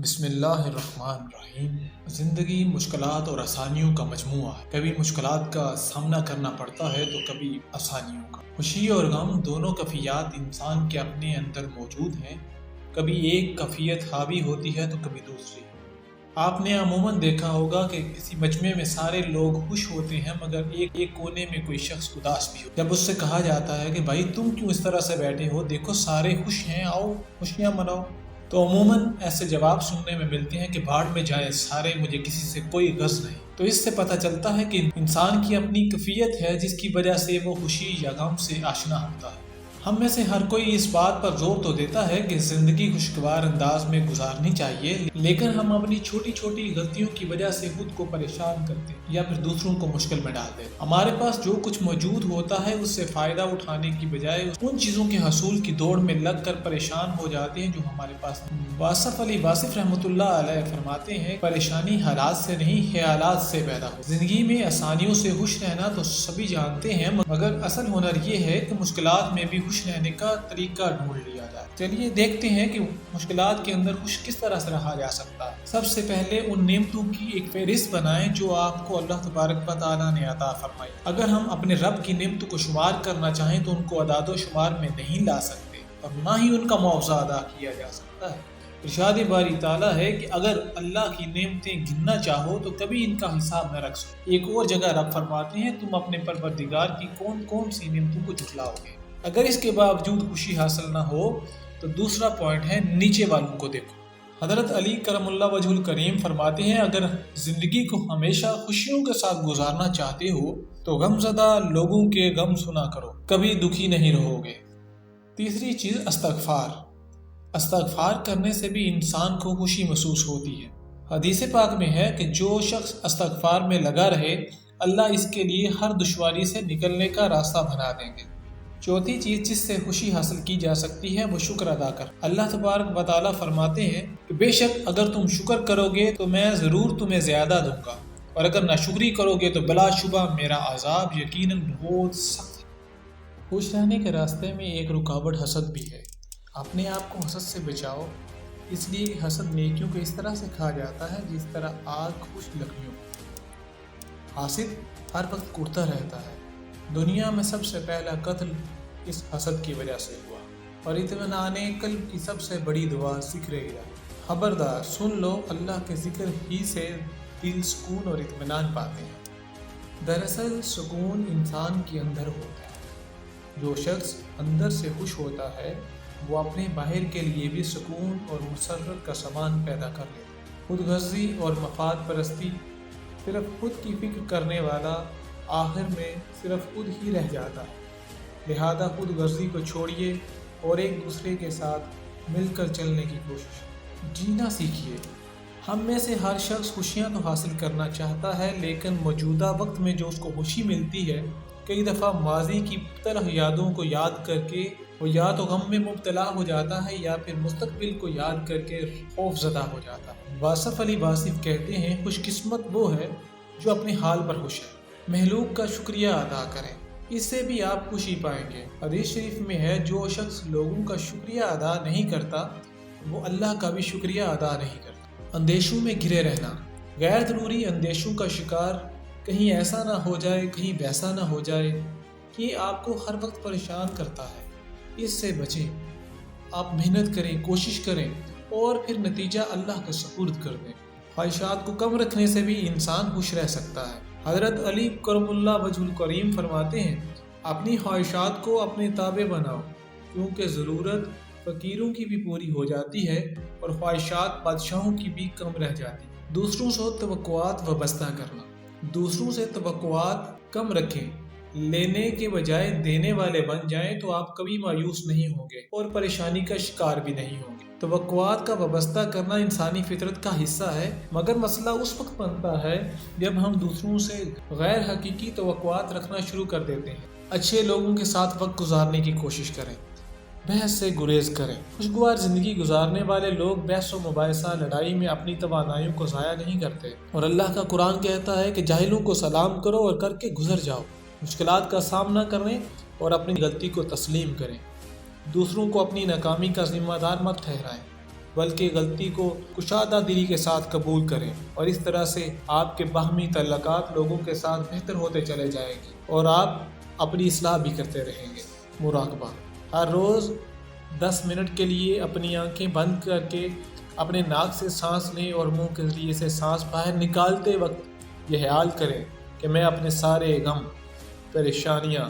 بسم اللہ الرحمن الرحیم۔ زندگی مشکلات اور آسانیوں کا مجموعہ ہے۔ کبھی مشکلات کا سامنا کرنا پڑتا ہے تو کبھی آسانیوں کا۔ خوشی اور غم دونوں کیفیات انسان کے اپنے اندر موجود ہیں۔ کبھی ایک کیفیت حاوی ہوتی ہے تو کبھی دوسری۔ آپ نے عموماً دیکھا ہوگا کہ کسی مجمع میں سارے لوگ خوش ہوتے ہیں مگر ایک کونے میں کوئی شخص اداس بھی ہو۔ جب اس سے کہا جاتا ہے کہ بھائی تم کیوں اس طرح سے بیٹھے ہو، دیکھو سارے خوش ہیں، آؤ خوشیاں مناؤ، تو عموماً ایسے جواب سننے میں ملتے ہیں کہ بھاڑ میں جائیں سارے، مجھے کسی سے کوئی غرض نہیں۔ تو اس سے پتہ چلتا ہے کہ انسان کی اپنی کیفیت ہے جس کی وجہ سے وہ خوشی یا غم سے آشنا ہوتا ہے۔ ہم میں سے ہر کوئی اس بات پر زور تو دیتا ہے کہ زندگی خوشگوار انداز میں گزارنی چاہیے، لیکن ہم اپنی چھوٹی چھوٹی غلطیوں کی وجہ سے خود کو پریشان کرتے ہیں یا پھر دوسروں کو مشکل میں ڈالتے ہیں۔ ہمارے پاس جو کچھ موجود ہوتا ہے اس سے فائدہ اٹھانے کی بجائے ان چیزوں کے حصول کی دوڑ میں لگ کر پریشان ہو جاتے ہیں جو ہمارے پاس نہیں۔ واصف علی واصف رحمۃ اللہ علیہ فرماتے ہیں، پریشانی حالات سے نہیں خیالات سے پیدا ہو۔ زندگی میں آسانیوں سے خوش رہنا تو سبھی جانتے ہیں، مگر اصل ہنر یہ ہے کہ مشکلات میں بھی خوش رہنے کا طریقہ ڈھونڈ لیا جائے۔ چلیے دیکھتے ہیں کہ مشکلات کے اندر خوش کس طرح سے رہا جا سکتا ہے۔ سب سے پہلے ان نعمتوں کی ایک فہرست بنائیں جو آپ کو اللہ تبارک و تعالیٰ نے عطا فرمائی۔ اگر ہم اپنے رب کی نعمتوں کو شمار کرنا چاہیں تو ان کو اعداد و شمار میں نہیں لا سکتے اور نہ ہی ان کا معاوضہ ادا کیا جا سکتا ہے۔ ارشاد باری تعالیٰ ہے کہ اگر اللہ کی نعمتیں گننا چاہو تو کبھی ان کا حساب نہ رکھ سکو۔ ایک اور جگہ رب فرماتے ہیں، تم اپنے پروردگار کی کون کون سی نعمتوں کو جھٹلاؤ گے۔ اگر اس کے باوجود خوشی حاصل نہ ہو تو دوسرا پوائنٹ ہے، نیچے والوں کو دیکھو۔ حضرت علی کرم اللہ وجہ الکریم فرماتے ہیں، اگر زندگی کو ہمیشہ خوشیوں کے ساتھ گزارنا چاہتے ہو تو غم زدہ لوگوں کے غم سنا کرو، کبھی دکھی نہیں رہو گے۔ تیسری چیز استغفار کرنے سے بھی انسان کو خوشی محسوس ہوتی ہے۔ حدیث پاک میں ہے کہ جو شخص استغفار میں لگا رہے اللہ اس کے لیے ہر دشواری سے نکلنے کا راستہ بنا دیں گے۔ چوتھی چیز جس سے خوشی حاصل کی جا سکتی ہے وہ شکر ادا کر۔ اللہ تبارک و تعالیٰ فرماتے ہیں کہ بے شک اگر تم شکر کرو گے تو میں ضرور تمہیں زیادہ دوں گا، اور اگر ناشکری کرو گے تو بلا شبہ میرا عذاب یقیناً بہت سخت ہے۔ خوش رہنے کے راستے میں ایک رکاوٹ حسد بھی ہے۔ اپنے آپ کو حسد سے بچاؤ، اس لیے کہ حسد نیکیوں کو اس طرح سے کھا جاتا ہے جس طرح آگ خوش لکڑیوں کو۔ حاسد ہر وقت کوڑتا رہتا ہے۔ دنیا میں سب سے پہلا قتل اس حسد کی وجہ سے ہوا، اور اطمینان قلب کی سب سے بڑی دعا ذکر الہ۔ خبردار سن لو، اللہ کے ذکر ہی سے دل سکون اور اطمینان پاتے ہیں۔ دراصل سکون انسان کے اندر ہوتا ہے۔ جو شخص اندر سے خوش ہوتا ہے وہ اپنے باہر کے لیے بھی سکون اور مسرت کا سامان پیدا کر لیتا ہے۔ خود غرضی اور مفاد پرستی، صرف خود کی فکر کرنے والا آخر میں صرف خود ہی رہ جاتا ہے۔ لہذا خود غرضی کو چھوڑیے اور ایک دوسرے کے ساتھ مل کر چلنے کی کوشش جینا سیکھیے۔ ہم میں سے ہر شخص خوشیاں تو حاصل کرنا چاہتا ہے، لیکن موجودہ وقت میں جو اس کو خوشی ملتی ہے کئی دفعہ ماضی کی تلخ یادوں کو یاد کر کے وہ یا تو غم میں مبتلا ہو جاتا ہے یا پھر مستقبل کو یاد کر کے خوف زدہ ہو جاتا ہے۔ واصف علی واصف کہتے ہیں، خوش قسمت وہ ہے جو اپنے حال پر خوش ہے۔ مخلوق کا شکریہ ادا کریں، اس سے بھی آپ خوشی پائیں گے۔ حدیث شریف میں ہے، جو شخص لوگوں کا شکریہ ادا نہیں کرتا وہ اللہ کا بھی شکریہ ادا نہیں کرتا۔ اندیشوں میں گھرے رہنا، غیر ضروری اندیشوں کا شکار، کہیں ایسا نہ ہو جائے کہیں ویسا نہ ہو جائے، یہ آپ کو ہر وقت پریشان کرتا ہے۔ اس سے بچیں، آپ محنت کریں، کوشش کریں اور پھر نتیجہ اللہ کے سپرد کر دیں۔ خواہشات کو کم رکھنے سے بھی انسان خوش رہ سکتا ہے۔ حضرت علی کرم اللہ وجہ الکریم فرماتے ہیں، اپنی خواہشات کو اپنے تابع بناؤ، کیونکہ ضرورت فقیروں کی بھی پوری ہو جاتی ہے اور خواہشات بادشاہوں کی بھی کم رہ جاتی ہے۔ دوسروں سے توقعات وابستہ کرنا، دوسروں سے توقعات کم رکھیں، لینے کے بجائے دینے والے بن جائیں تو آپ کبھی مایوس نہیں ہوں گے اور پریشانی کا شکار بھی نہیں ہوں گے۔ توقعات کا وابستہ کرنا انسانی فطرت کا حصہ ہے، مگر مسئلہ اس وقت بنتا ہے جب ہم دوسروں سے غیر حقیقی توقعات رکھنا شروع کر دیتے ہیں۔ اچھے لوگوں کے ساتھ وقت گزارنے کی کوشش کریں، بحث سے گریز کریں۔ خوشگوار زندگی گزارنے والے لوگ بحث و مباحثہ لڑائی میں اپنی توانائیوں کو ضائع نہیں کرتے، اور اللہ کا قرآن کہتا ہے کہ جاہلوں کو سلام کرو اور کر کے گزر جاؤ۔ مشکلات کا سامنا کریں اور اپنی غلطی کو تسلیم کریں۔ دوسروں کو اپنی ناکامی کا ذمہ دار مت ٹھہرائیں۔ بلکہ غلطی کو کشادہ دلی کے ساتھ قبول کریں، اور اس طرح سے آپ کے باہمی تعلقات لوگوں کے ساتھ بہتر ہوتے چلے جائیں گے اور آپ اپنی اصلاح بھی کرتے رہیں گے۔ مراقبہ: ہر روز 10 منٹ کے لیے اپنی آنکھیں بند کر کے اپنے ناک سے سانس لیں اور منہ کے ذریعے سے سانس باہر نکالتے وقت یہ خیال کریں کہ میں اپنے سارے غم، پریشانیاں،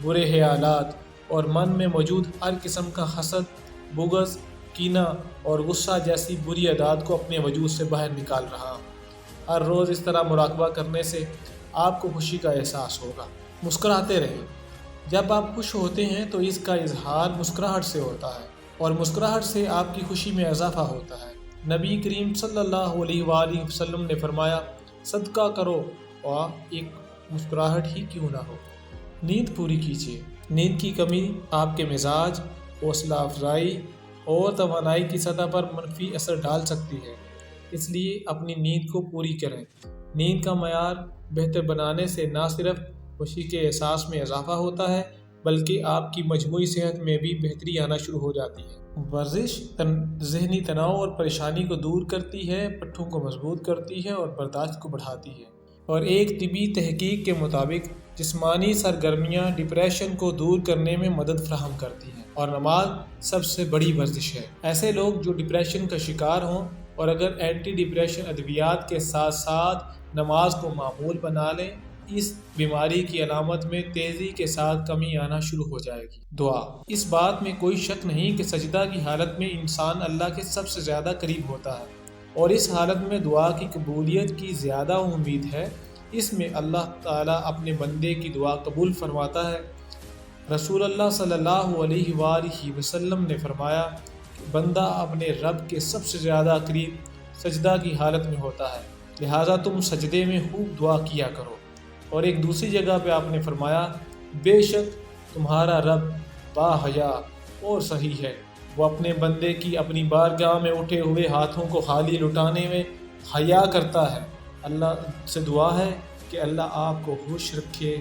برے خیالات اور من میں موجود ہر قسم کا حسد، بغض، کینہ اور غصہ جیسی بری عادات کو اپنے وجود سے باہر نکال رہا ہوں۔ ہر روز اس طرح مراقبہ کرنے سے آپ کو خوشی کا احساس ہوگا۔ مسکراتے رہیں: جب آپ خوش ہوتے ہیں تو اس کا اظہار مسکراہٹ سے ہوتا ہے، اور مسکراہٹ سے آپ کی خوشی میں اضافہ ہوتا ہے۔ نبی کریم صلی اللہ علیہ وآلہ وسلم نے فرمایا، صدقہ کرو اور ایک مسکراہٹ ہی کیوں نہ ہو۔ نیند پوری کیجیے: نیند کی کمی آپ کے مزاج، حوصلہ افزائی اور توانائی کی سطح پر منفی اثر ڈال سکتی ہے، اس لیے اپنی نیند کو پوری کریں۔ نیند کا معیار بہتر بنانے سے نہ صرف خوشی کے احساس میں اضافہ ہوتا ہے بلکہ آپ کی مجموعی صحت میں بھی بہتری آنا شروع ہو جاتی ہے۔ ورزش ذہنی تناؤ اور پریشانی کو دور کرتی ہے، پٹھوں کو مضبوط کرتی ہے اور برداشت کو بڑھاتی ہے، اور ایک طبی تحقیق کے مطابق جسمانی سرگرمیاں ڈپریشن کو دور کرنے میں مدد فراہم کرتی ہیں، اور نماز سب سے بڑی ورزش ہے۔ ایسے لوگ جو ڈپریشن کا شکار ہوں اور اگر اینٹی ڈپریشن ادویات کے ساتھ ساتھ نماز کو معمول بنا لیں، اس بیماری کی علامت میں تیزی کے ساتھ کمی آنا شروع ہو جائے گی۔ دعا: اس بات میں کوئی شک نہیں کہ سجدہ کی حالت میں انسان اللہ کے سب سے زیادہ قریب ہوتا ہے، اور اس حالت میں دعا کی قبولیت کی زیادہ امید ہے۔ اس میں اللہ تعالیٰ اپنے بندے کی دعا قبول فرماتا ہے۔ رسول اللہ صلی اللہ علیہ وآلہ وسلم نے فرمایا کہ بندہ اپنے رب کے سب سے زیادہ قریب سجدہ کی حالت میں ہوتا ہے، لہٰذا تم سجدے میں خوب دعا کیا کرو۔ اور ایک دوسری جگہ پہ آپ نے فرمایا، بے شک تمہارا رب باحیا اور صحیح ہے، وہ اپنے بندے کی اپنی بارگاہ میں اٹھے ہوئے ہاتھوں کو خالی لٹانے میں حیا کرتا ہے۔ اللہ سے دعا ہے کہ اللہ آپ کو خوش رکھے۔